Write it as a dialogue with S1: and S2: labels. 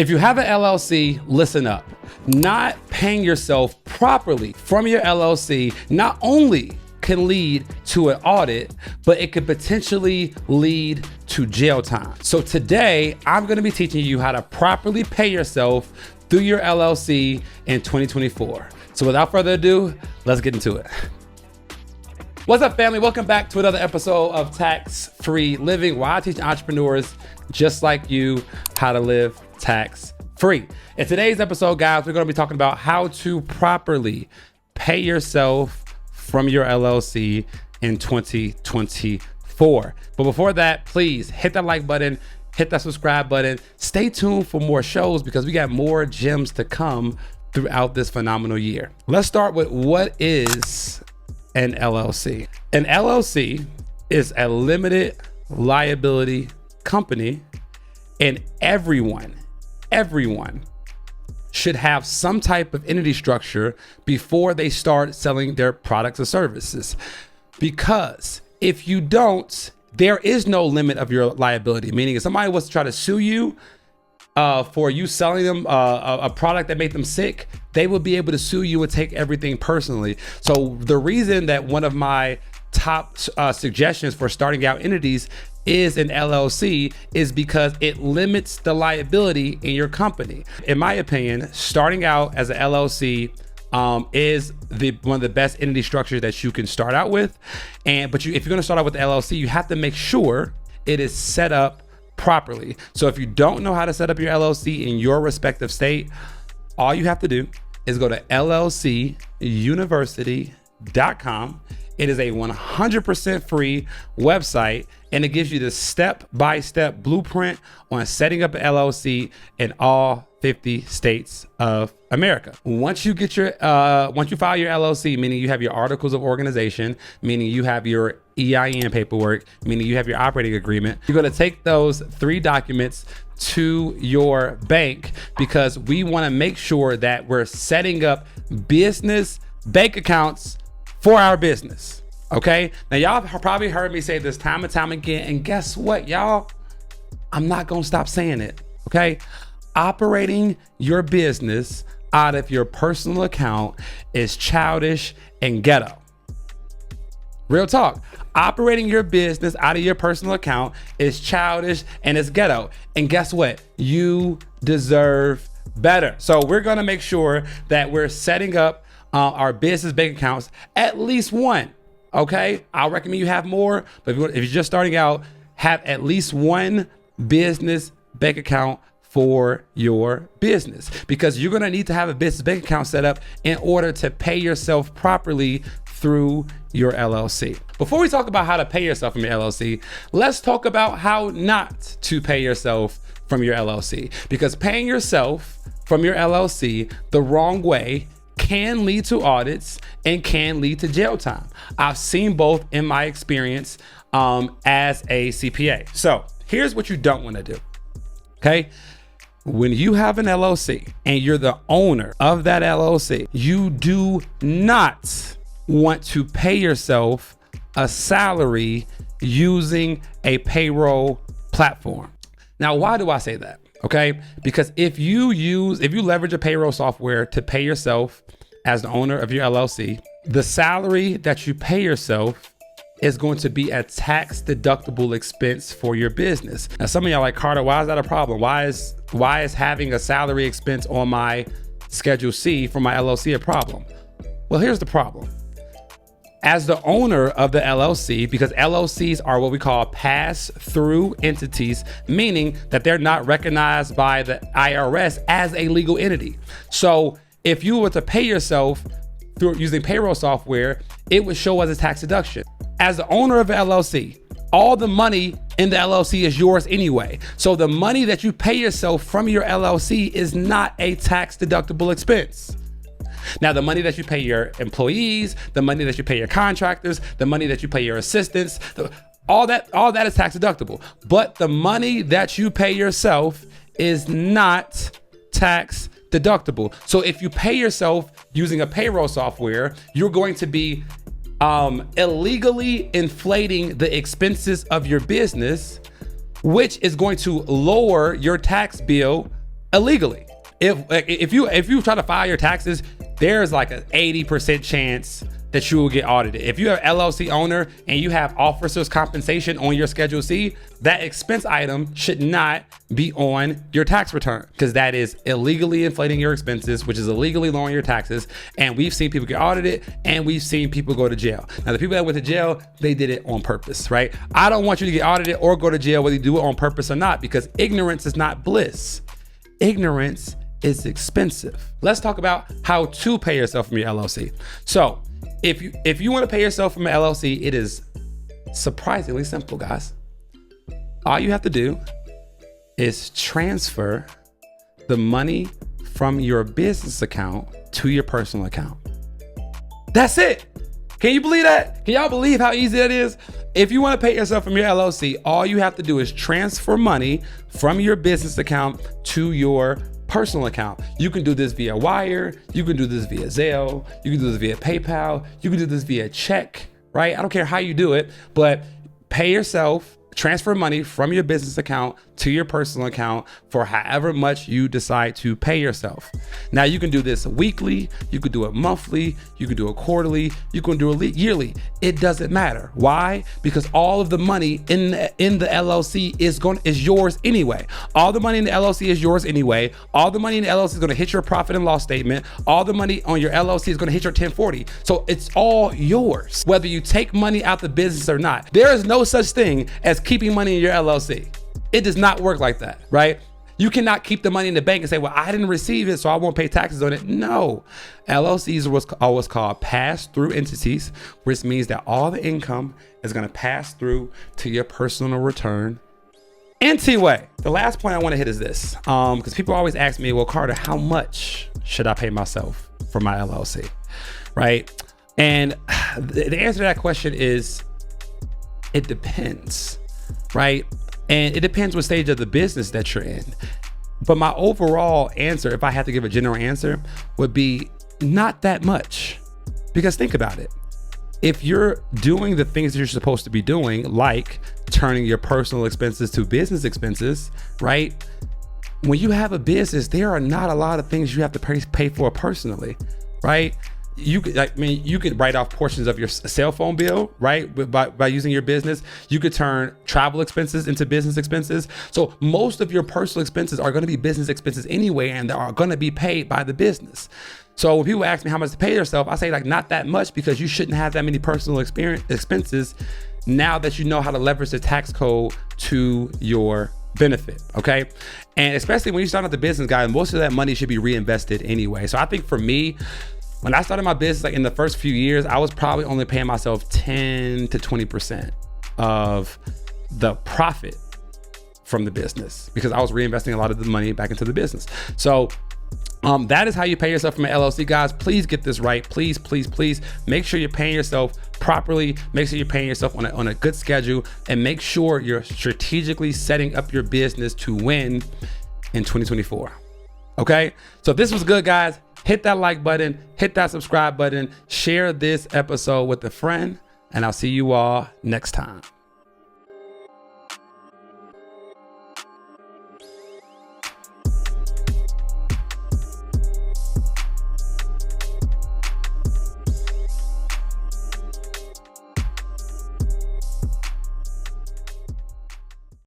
S1: If you have an LLC, listen up. Not paying yourself properly from your LLC not only can lead to an audit, but it could potentially lead to jail time. So today, I'm gonna be teaching you how to properly pay yourself through your LLC in 2024. So without further ado, let's get into it. What's up, family? Welcome back to another episode of Tax-Free Living, where I teach entrepreneurs just like you how to live tax-free. In today's episode, guys, we're gonna be talking about how to properly pay yourself from your LLC in 2024. But before that, please hit that like button, hit that subscribe button. Stay tuned for more shows because we got more gems to come throughout this phenomenal year. Let's start with what is an LLC. An LLC is a limited liability company, and everyone should have some type of entity structure before they start selling their products or services. Because if you don't, there is no limit of your liability. Meaning if somebody was to try to sue you for you selling them a product that made them sick, they would be able to sue you and take everything personally. So the reason that one of my top suggestions for starting out entities is an LLC is because it limits the liability in your company. In my opinion, starting out as an LLC is one of the best entity structures that you can start out with. But if you're gonna start out with the LLC, you have to make sure it is set up properly. So if you don't know how to set up your LLC in your respective state, all you have to do is go to llcuniversity.com. It is a 100% free website, and it gives you the step-by-step blueprint on setting up an LLC in all 50 states of America. Once you get your, once you file your LLC, meaning you have your articles of organization, meaning you have your EIN paperwork, meaning you have your operating agreement, you're gonna take those 3 documents to your bank because we wanna make sure that we're setting up business bank accounts for our business, okay? Now, y'all have probably heard me say this time and time again, and guess what, y'all? I'm not gonna stop saying it, okay? Operating your business out of your personal account is childish and ghetto. Real talk. Operating your business out of your personal account is childish and it's ghetto. And guess what? You deserve better. So we're gonna make sure that we're setting up our business bank accounts, at least one, okay? I'll recommend you have more, but if you're just starting out, have at least one business bank account for your business, because you're gonna need to have a business bank account set up in order to pay yourself properly through your LLC. Before we talk about how to pay yourself from your LLC, let's talk about how not to pay yourself from your LLC, because paying yourself from your LLC the wrong way can lead to audits and can lead to jail time. I've seen both in my experience as a CPA. So here's what you don't want to do, okay? When you have an LLC and you're the owner of that LLC, you do not want to pay yourself a salary using a payroll platform. Now, why do I say that? Okay, because if you leverage a payroll software to pay yourself as the owner of your LLC, the salary that you pay yourself is going to be a tax deductible expense for your business. Now, some of y'all like, Carter, why is that a problem? Why is having a salary expense on my Schedule C for my LLC a problem? Well, here's the problem. As the owner of the LLC, because LLCs are what we call pass-through entities, meaning that they're not recognized by the IRS as a legal entity. So if you were to pay yourself through using payroll software, it would show as a tax deduction. As the owner of an LLC, all the money in the LLC is yours anyway. So the money that you pay yourself from your LLC is not a tax deductible expense. Now, the money that you pay your employees, the money that you pay your contractors, the money that you pay your assistants, all that is tax deductible. But the money that you pay yourself is not tax deductible. So if you pay yourself using a payroll software, you're going to be illegally inflating the expenses of your business, which is going to lower your tax bill illegally. If you try to file your taxes, there's like an 80% chance that you will get audited. If you're an LLC owner and you have officers compensation on your Schedule C, that expense item should not be on your tax return, because that is illegally inflating your expenses, which is illegally lowering your taxes. And we've seen people get audited, and we've seen people go to jail. Now, the people that went to jail, they did it on purpose, right? I don't want you to get audited or go to jail, whether you do it on purpose or not, because ignorance is not bliss. Ignorance is expensive. Let's talk about how to pay yourself from your LLC. So if you want to pay yourself from an LLC, it is surprisingly simple, guys. All you have to do is transfer the money from your business account to your personal account. That's it. Can you believe that? Can y'all believe how easy that is? If you want to pay yourself from your LLC, all you have to do is transfer money from your business account to your personal account. You can do this via wire. You can do this via Zelle. You can do this via PayPal. You can do this via check, right? I don't care how you do it, but pay yourself, transfer money from your business account to your personal account for however much you decide to pay yourself. Now, you can do this weekly, you could do it monthly, you could do it quarterly, you can do it yearly. It doesn't matter. Why? Because all of the money in the LLC is yours anyway. All the money in the LLC is yours anyway. All the money in the LLC is going to hit your profit and loss statement. All the money on your LLC is going to hit your 1040. So it's all yours, whether you take money out the business or not. There is no such thing as keeping money in your LLC. It does not work like that, right? You cannot keep the money in the bank and say, well, I didn't receive it, so I won't pay taxes on it. No, LLCs are what's called pass-through entities, which means that all the income is gonna pass through to your personal return. Anyway, the last point I wanna hit is this, because people always ask me, well, Carter, how much should I pay myself for my LLC, right? And the answer to that question is, it depends, right? And it depends what stage of the business that you're in. But my overall answer, if I had to give a general answer, would be not that much. Because think about it. If you're doing the things that you're supposed to be doing, like turning your personal expenses to business expenses, right? When you have a business, there are not a lot of things you have to pay for personally, right? You could write off portions of your cell phone bill, right? By using your business. You could turn travel expenses into business expenses. So most of your personal expenses are going to be business expenses anyway, and they are going to be paid by the business. So when people ask me how much to pay yourself, I say like not that much, because you shouldn't have that many personal expenses now that you know how to leverage the tax code to your benefit, okay? And especially when you start out the business, guys, most of that money should be reinvested anyway. So I think for me, when I started my business, like in the first few years, I was probably only paying myself 10 to 20% of the profit from the business, because I was reinvesting a lot of the money back into the business. So that is how you pay yourself from an LLC, guys. Please get this right. Please, please, please make sure you're paying yourself properly. Make sure you're paying yourself on a good schedule, and make sure you're strategically setting up your business to win in 2024. Okay, so this was good, guys. Hit that like button, hit that subscribe button, share this episode with a friend, and I'll see you all next time.